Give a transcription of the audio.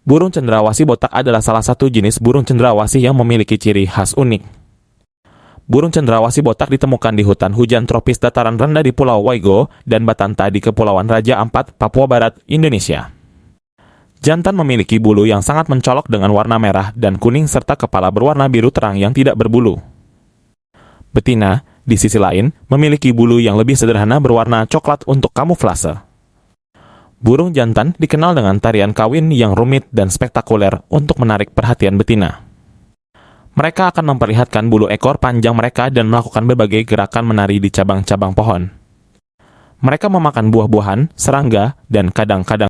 Burung cendrawasih botak adalah salah satu jenis burung cendrawasih yang memiliki ciri khas unik. Burung cendrawasih botak ditemukan di hutan hujan tropis dataran rendah di Pulau Waigo dan Batanta di Kepulauan Raja Ampat, Papua Barat, Indonesia. Jantan memiliki bulu yang sangat mencolok dengan warna merah dan kuning serta kepala berwarna biru terang yang tidak berbulu. Betina, di sisi lain, memiliki bulu yang lebih sederhana berwarna coklat untuk kamuflase. Burung jantan dikenal dengan tarian kawin yang rumit dan spektakuler untuk menarik perhatian betina. Mereka akan memperlihatkan bulu ekor panjang mereka dan melakukan berbagai gerakan menari di cabang-cabang pohon. Mereka memakan buah-buahan, serangga, dan kadang-kadang